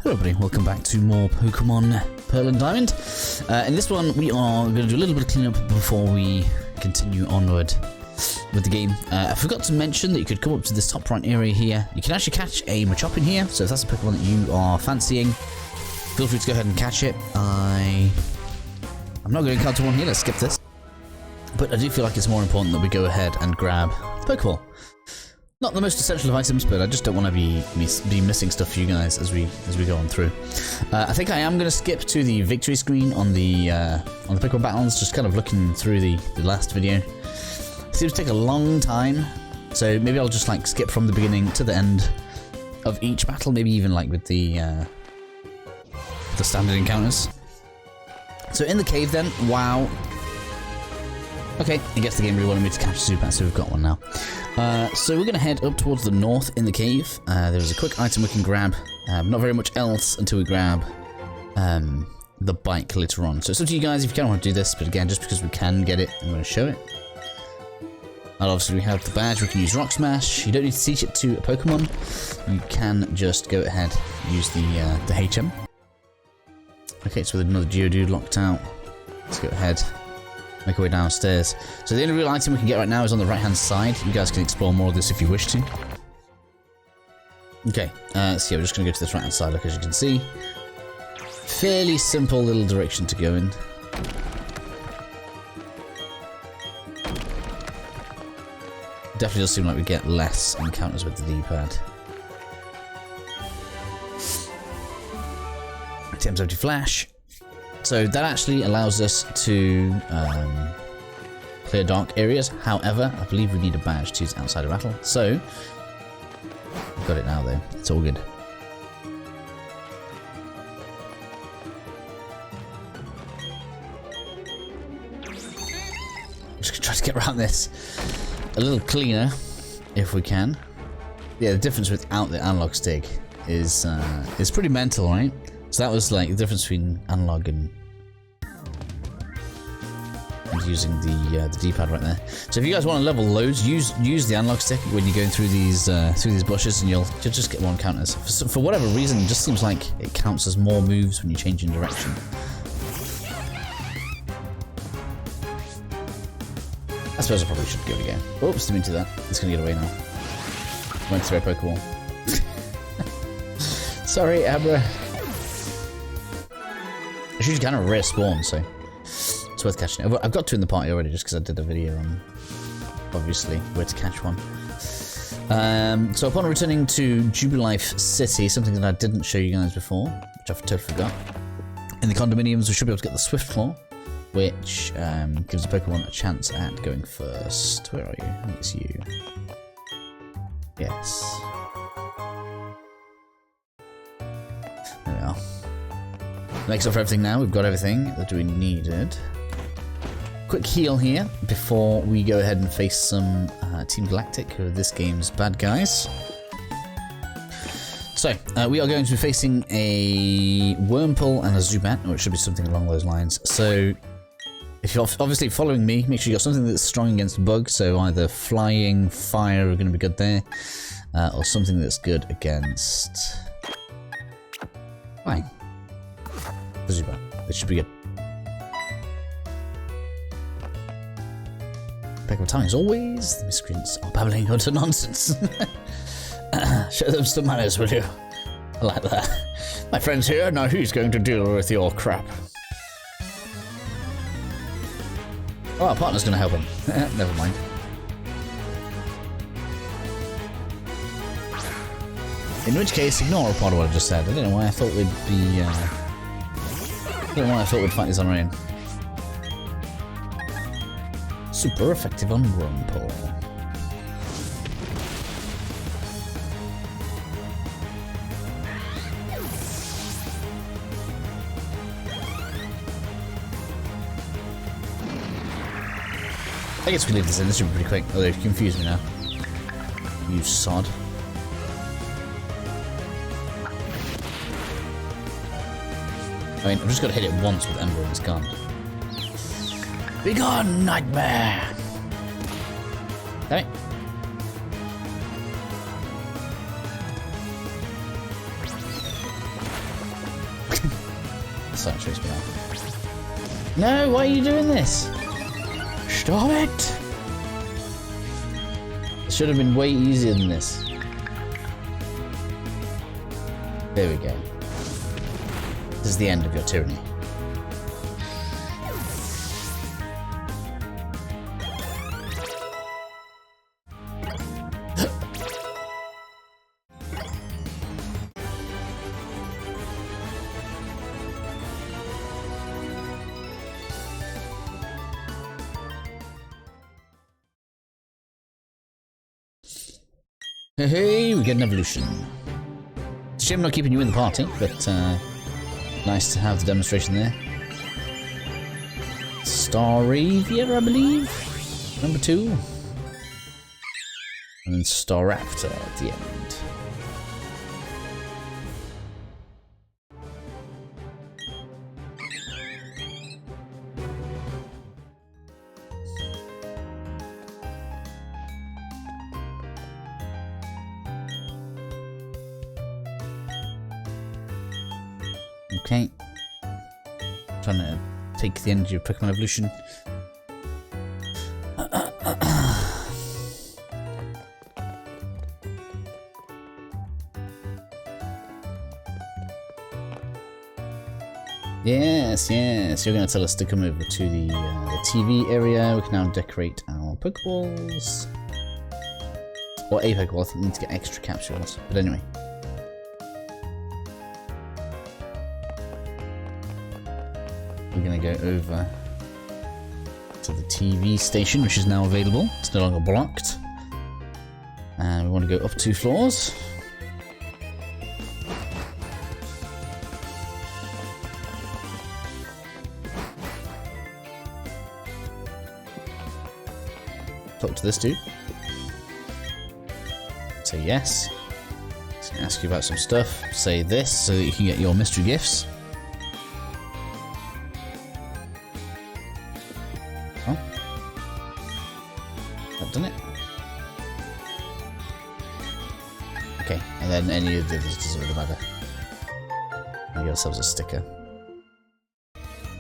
Hello everybody, welcome back to more Pokemon Pearl and Diamond. In this one we are going to do a little bit of cleanup before we continue onward with the game. I forgot to mention that you could come up to this top right area here. You can actually catch a Machop in here, so if that's a Pokemon that you are fancying, feel free to go ahead and catch it. I'm not going to encounter one here, let's skip this. But I do feel like it's more important that we go ahead and grab the Pokeball. Not the most essential of items, but I just don't want to be missing stuff for you guys as we go on through. I think I am going to skip to the victory screen on the Pokemon battles, just kind of looking through the last video. It seems to take a long time, so maybe I'll just like skip from the beginning to the end of each battle, maybe even like with the standard encounters. So in the cave then, wow. Okay, I guess the game really wanted me to catch a Zubat, so we've got one now. So we're going to head up towards the north in the cave. There's a quick item we can grab. Not very much else until we grab the bike later on. So it's up to you guys if you kind of want to do this, but again, just because we can get it, I'm going to show it. And obviously we have the badge, we can use Rock Smash. You don't need to teach it to a Pokemon. You can just go ahead and use the HM. Okay, so with another Geodude locked out, let's go ahead. Make our way downstairs. So the only real item we can get right now is on the right hand side. You guys can explore more of this if you wish to. Okay, so yeah, we're just going to go to this right hand side, like as you can see. Fairly simple little direction to go in. Definitely does seem like we get less encounters with the D-pad. Tim's Empty Flash. So that actually allows us to clear dark areas. However, I believe we need a badge to use outside of battle. So, we've got it now though. It's all good. Just gonna try to get around this a little cleaner, if we can. Yeah, the difference without the analog stick is pretty mental, right? So that was like the difference between analog and using the D-pad right there. So if you guys want to level loads, use the analog stick when you're going through these bushes, and you'll just get more encounters. For whatever reason, it just seems like it counts as more moves when you change in direction. I suppose I probably should give it again. Oops, didn't mean to do that. It's gonna get away now. Went through a Pokeball. Sorry, Abra. It's usually kind of a rare spawn, so it's worth catching. I've got two in the party already, just because I did a video on, obviously, where to catch one. So upon returning to Jubilife City, something that I didn't show you guys before, which I totally forgot. In the condominiums, we should be able to get the Swift Claw, which gives the Pokemon a chance at going first. Where are you? I think it's you. Yes. There we are. Makes up for everything now. We've got everything that we needed. Quick heal here before we go ahead and face some Team Galactic, who are this game's bad guys. So, we are going to be facing a Wurmple and a Zubat, or it should be something along those lines. So, if you're obviously following me, make sure you got something that's strong against bug, so either flying, fire are going to be good there, or something that's good against flying. The Zubat. This should be good. Back of time as always, the miscreants are babbling utter nonsense. Show them some manners, will you? I like that. My friend's here, now who's going to deal with your crap? Oh, our partner's going to help him. Never mind. In which case, ignore a part of what I just said. I don't know why I thought we'd be... I don't know why I thought we'd fight this on our own. Super effective on Wurmple. I guess we can leave this in, this should be pretty quick. Although you confused me now. You sod. I mean, I've just got to hit it once with Ember and it's gone. Be gone, nightmare! Damn it. start to chase me off. No, why are you doing this? Stop it! It should have been way easier than this. There we go. This is the end of your tyranny. Hey, we get an evolution. It's a shame I'm not keeping you in the party, but nice to have the demonstration there. Staravia, I believe? Number 2. And then Staraptor at the end. Okay. Trying to take the energy of Pokemon evolution. Yes, yes, you're going to tell us to come over to the TV area. We can now decorate our Pokeballs. Or a Pokeball, I think we need to get extra capsules. But anyway. We're going to go over to the TV station, which is now available. It's no longer blocked. And we want to go up 2 floors. Talk to this dude. Say yes. He's going to ask you about some stuff. Say this so that you can get your mystery gifts. Oh. I've done it. Okay, and then any of the others doesn't really matter. We get ourselves a sticker.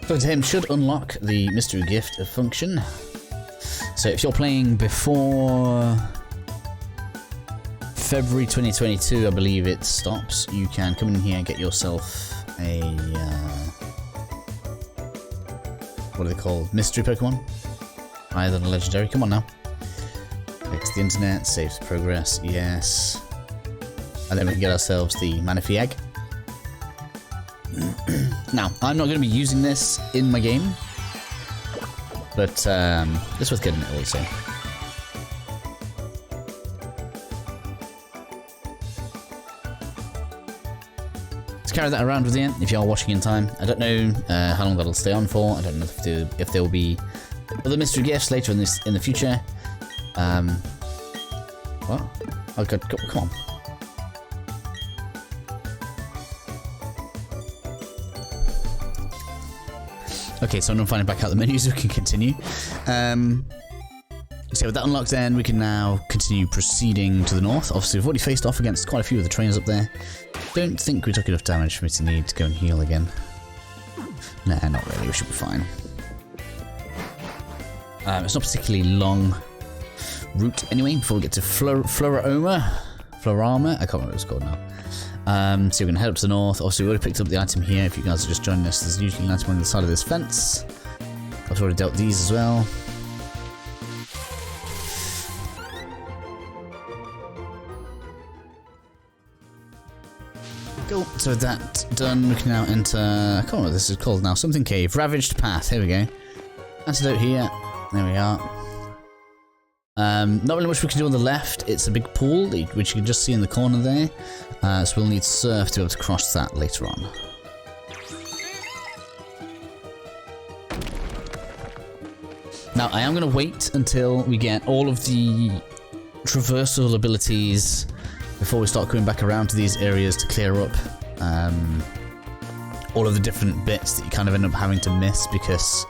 Talking to him should unlock the mystery gift function. So if you're playing before February 2022, I believe it stops, you can come in here and get yourself a, what are they called? Mystery Pokemon? Higher than a legendary. Come on now. Connect to the internet, saves progress, yes. And then we can get ourselves the Manaphy Egg. Now, I'm not going to be using this in my game. But it's worth getting it also. Let's carry that around with you if you are watching in time. I don't know how long that'll stay on for. I don't know if there will be other mystery gifts later in the future. What? Oh god, come on. Okay, so I'm going to find it back out the menu so we can continue. So with that unlocked then, we can now continue proceeding to the north. Obviously, we've already faced off against quite a few of the trainers up there. Don't think we took enough damage for me to need to go and heal again. Nah, not really. We should be fine. It's not a particularly long route anyway, before we get to Floroma. I can't remember what it's called now. So we're going to head up to the north. Obviously, we already picked up the item here. If you guys are just joining us, there's usually an item on the side of this fence. I've already dealt these as well. Cool. So with that done, we can now enter... I can't remember what this is called now. Something cave. Ravaged path. Here we go. Antidote here. There we are. Not really much we can do on the left. It's a big pool, which you can just see in the corner there. So we'll need surf to be able to cross that later on. Now, I am going to wait until we get all of the traversal abilities before we start coming back around to these areas to clear up all of the different bits that you kind of end up having to miss because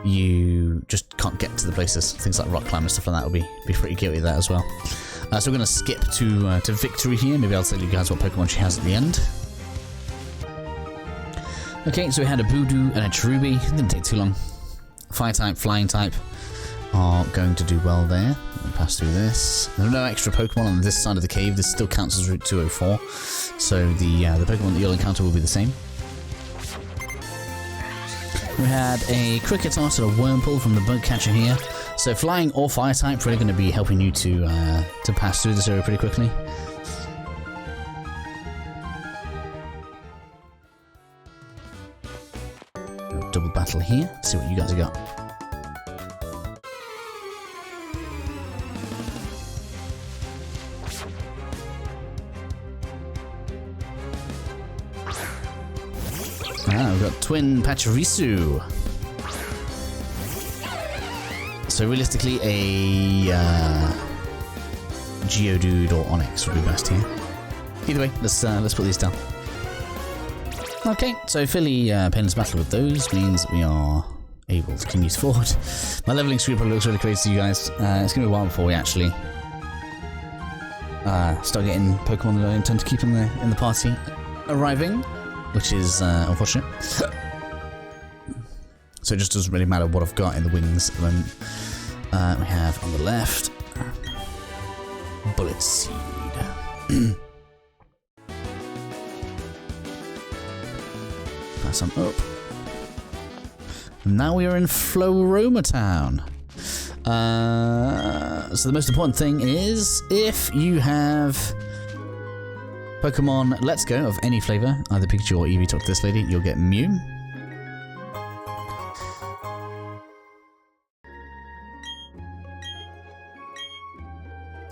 you just can't get to the places. Things like rock climb and stuff like that will be pretty guilty of that as well. So we're going to skip to Victory here. Maybe I'll tell you guys what Pokemon she has at the end. Okay, so we had a Voodoo and a Cherubi. Didn't take too long. Fire type, flying type are going to do well there. We'll pass through this. There are no extra Pokemon on this side of the cave. This still counts as Route 204. So the Pokemon that you'll encounter will be the same. We had a Cricketot and a Wurmple from the bug catcher here. So flying or fire type really going to be helping you to pass through this area pretty quickly. Double battle here. See what you guys have got. We've got Twin Pachirisu. So realistically, a Geodude or Onix would be best here. Either way, let's put these down. Okay, so fairly painless battle with those means that we are able to continue forward. My leveling screen probably looks really crazy to you guys. It's gonna be a while before we actually start getting Pokemon that I intend to keep in the party arriving, which is unfortunate. So it just doesn't really matter what I've got in the wings at the moment. We have on the left Bullet Seed. Pass on up. And now we are in Floroma Town. So the most important thing is if you have Pokemon Let's Go of any flavor, either Pikachu or Eevee, talk to this lady, you'll get Mew.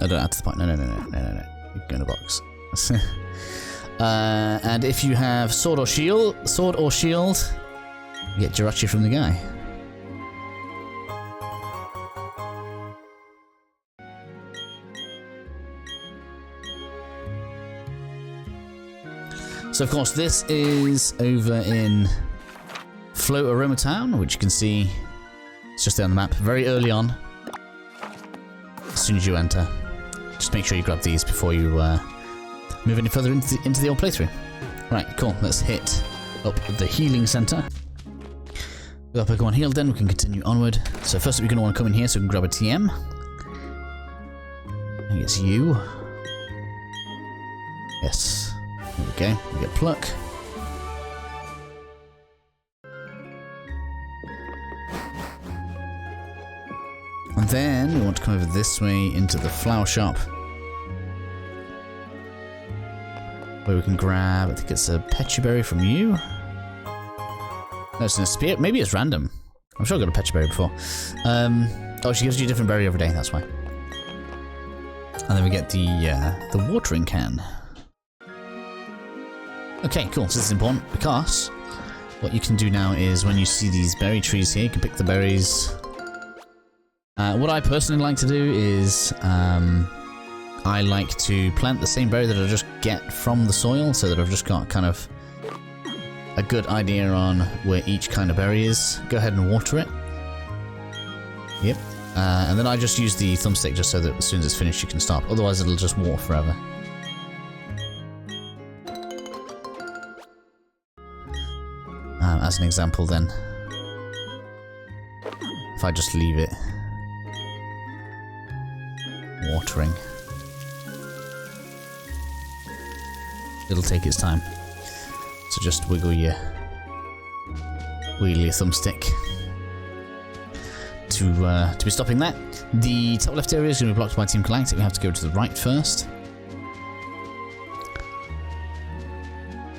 I don't add to the point. No. You can go in a box. And if you have Sword or Shield, you get Jirachi from the guy. So of course this is over in Floroma Town, which you can see it's just there on the map, very early on. As soon as you enter, just make sure you grab these before you move any further into the old playthrough. Right, cool. Let's hit up the healing center. With our Pokemon healed, then we can continue onward. So first we're going to want to come in here so we can grab a TM. I think it's you. Yes. There we go. We get Pluck. And then we want to come over this way into the flower shop, where we can grab, I think it's a Pecha Berry from you. No, it's an Spear. Maybe it's random. I'm sure I got a Pecha Berry before. Oh, she gives you a different berry every day, that's why. And then we get the watering can. Okay, cool. So this is important because what you can do now is when you see these berry trees here, you can pick the berries. What I personally like to do is I like to plant the same berry that I just get from the soil, so that I've just got kind of a good idea on where each kind of berry is. Go ahead and water it. Yep. And then I just use the thumbstick just so that as soon as it's finished you can stop. Otherwise it'll just water forever. As an example then, if I just leave it watering, it'll take its time. So just wiggle your thumbstick to be stopping that. The top left area is going to be blocked by Team Galactic. We have to go to the right first.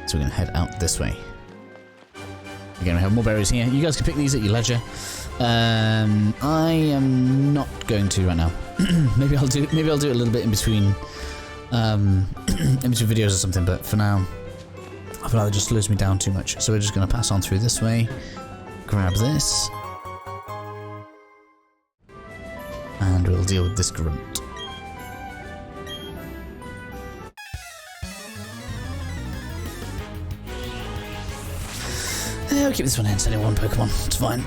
So we're going to head out this way. Again, we have more berries here. You guys can pick these at your leisure. I am not going to right now. maybe I'll do it a little bit in between videos or something, but for now I feel like it just slows me down too much. So we're just going to pass on through this way, grab this, and we'll deal with this grunt. I'll keep this one in, it's only one Pokemon, it's fine.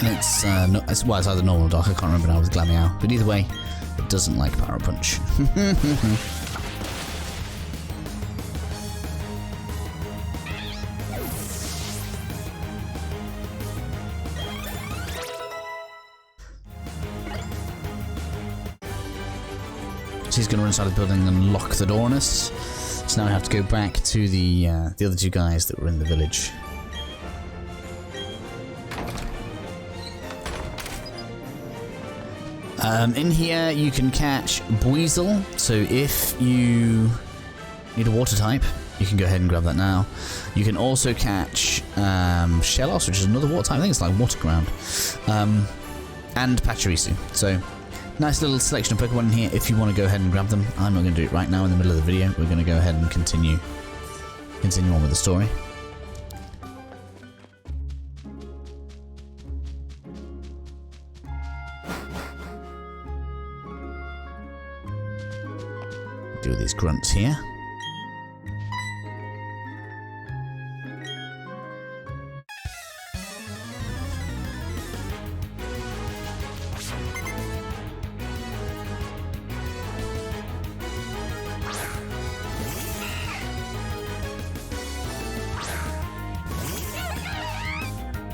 And it's, well, it's either normal or dark, I can't remember now with Glameow. But either way, it doesn't like Power Punch. So he's going to run inside the building and lock the door on us. So now we have to go back to the other two guys that were in the village. In here you can catch Buizel, so if you need a water type, you can go ahead and grab that now. You can also catch Shellos, which is another water type, I think it's like water ground, and Pachirisu. So nice little selection of Pokemon in here if you want to go ahead and grab them. I'm not going to do it right now in the middle of the video. We're going to go ahead and continue on with the story. Do these grunts here.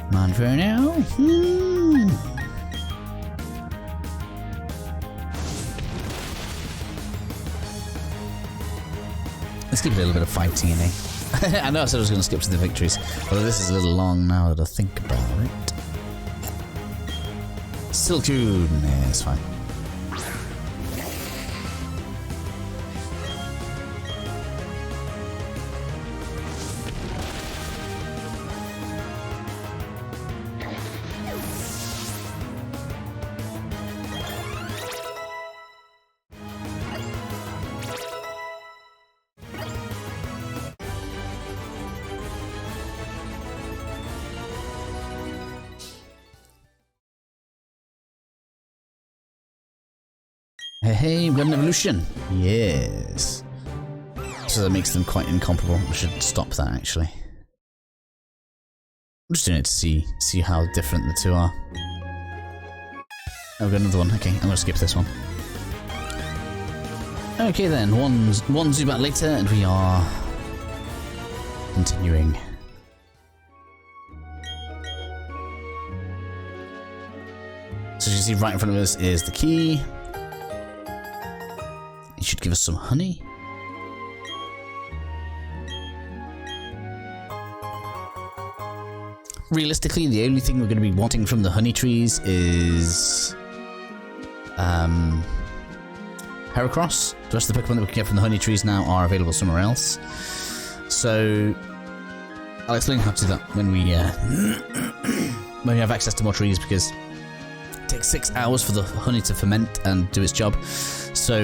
Monferno. Let's keep a little bit of fighting in here. I know I said I was going to skip to the victories, although this is a little long now that I think about it. Silcoon, yeah, it's fine. Hey, we've got an evolution. Yes. So that makes them quite incomparable. I should stop that, actually. I'm just doing it to see how different the two are. Oh, we've got another one. Okay, I'm going to skip this one. Okay then, one Zubat later, and we are continuing. So as you can see right in front of us is the key. It should give us some honey. Realistically, the only thing we're going to be wanting from the honey trees is Heracross. The rest of the Pokemon that we can get from the honey trees now are available somewhere else. So I'll explain how to do that when we when we have access to more trees, because it takes 6 hours for the honey to ferment and do its job. So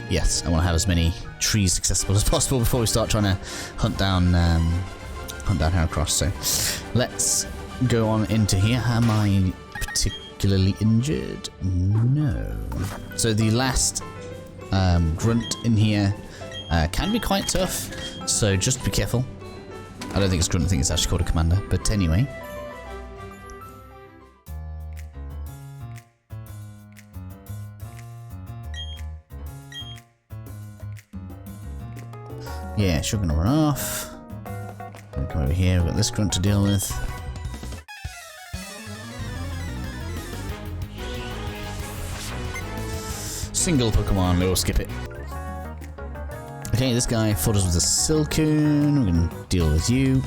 yes, I want to have as many trees accessible as possible before we start trying to hunt down Heracross. So let's go on into here. Am I particularly injured? No. So the last grunt in here can be quite tough, so just be careful. I don't think it's grunt, I think it's actually called a commander, but anyway. Yeah, sure, gonna run off. Gonna come over here, we've got this grunt to deal with. Single Pokemon, we'll skip it. Okay, this guy fought us with a Silcoon, we're gonna deal with you.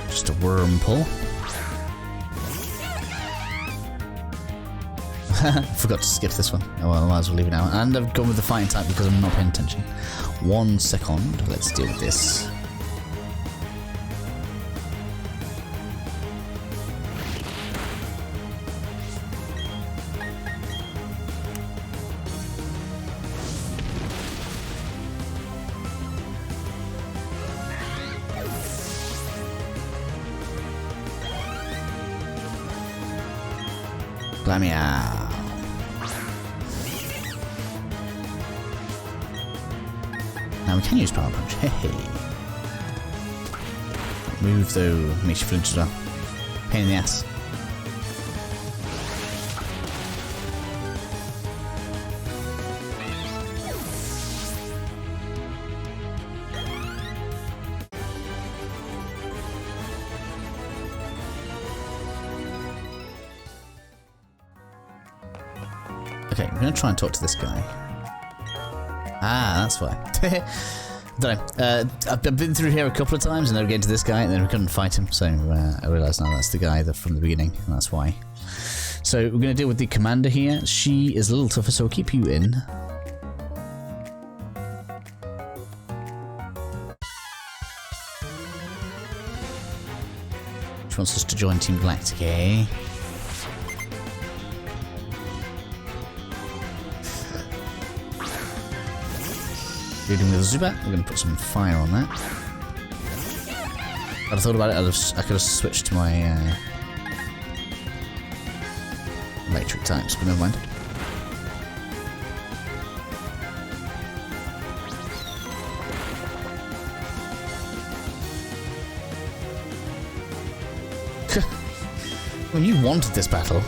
Just a worm pull. Forgot to skip this one. Oh well, I might as well leave it now. And I've gone with the fighting type because I'm not paying attention. 1 second. Let's deal with this. Glameow. Now we can use Power Punch. Hey. Move though makes you flinch as well. Pain in the ass. Okay, I'm gonna try and talk to this guy. Ah, that's why. Don't know. I've been through here a couple of times and then we get to this guy and then we couldn't fight him, so I realise now that's the guy from the beginning, and that's why. So we're going to deal with the commander here. She is a little tougher, so we'll keep you in. She wants us to join Team Galactic, eh? Dealing with a Zubat, we're going to put some fire on that. I'd have thought about it, I could have switched to my electric types, but never mind. When you wanted this battle.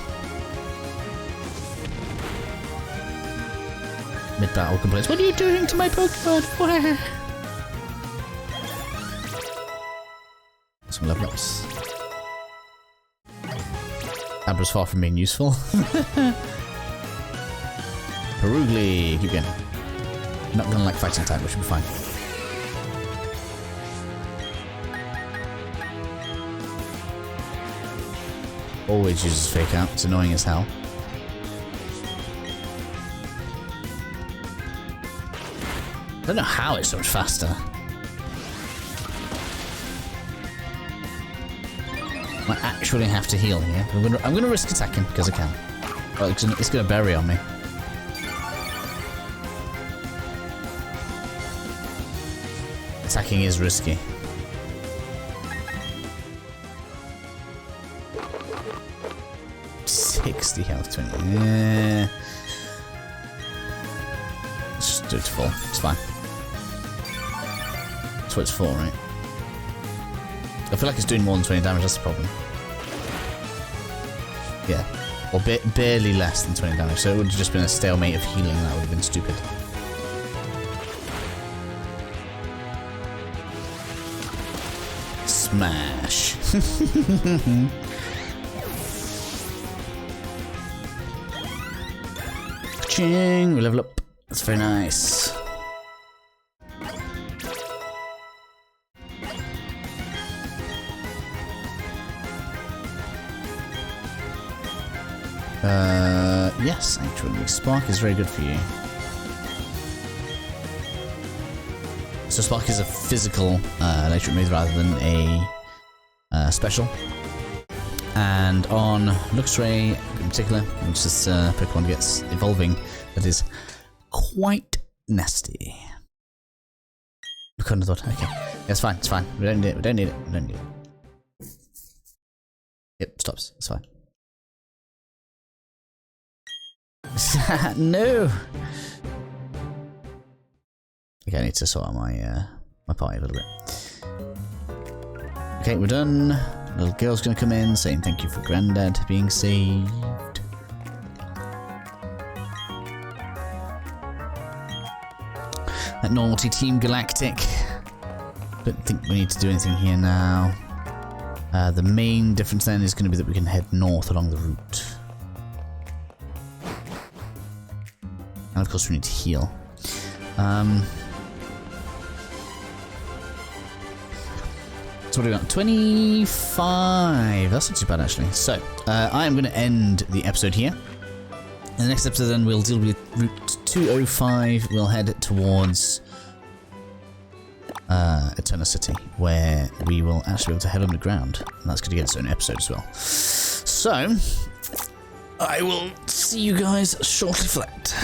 Mid-battle complaints. What are you doing to my Pokemon? Some level ups. Abra's far from being useful. Perugly, keep going. Not gonna like fighting type, which should be fine. Always uses fake out, it's annoying as hell. I don't know how it's so much faster. I actually have to heal here. I'm gonna risk attacking because I can. Well, it's gonna bury on me. Attacking is risky. $60 health, 20. Yeah. Let's just do it to full. It's fine. That's what it's for, right? I feel like it's doing more than 20 damage, that's the problem. Yeah. Or barely less than 20 damage, so it would have just been a stalemate of healing, that would have been stupid. Smash. Ching, we level up. That's very nice. Yes, actually, Spark is very good for you. So Spark is a physical electric move rather than a special. And on Luxray in particular, which this Pokemon gets evolving, that is quite nasty. I couldn't have thought, okay. Yeah, it's fine, it's fine. We don't need it, we don't need it, we don't need it. Yep, stops, it's fine. No! Okay, I need to sort out my my party a little bit. Okay, we're done. Little girl's gonna come in saying thank you for Granddad being saved. That naughty Team Galactic. Don't think we need to do anything here now. The main difference then is going to be that we can head north along the route. And of course we need to heal. So what do we got? 25! That's not too bad actually. So, I am going to end the episode here. In the next episode then we'll deal with Route 205. We'll head towards Eterna City, where we will actually be able to head underground. And that's going to get its own episode as well. So, I will see you guys shortly for that.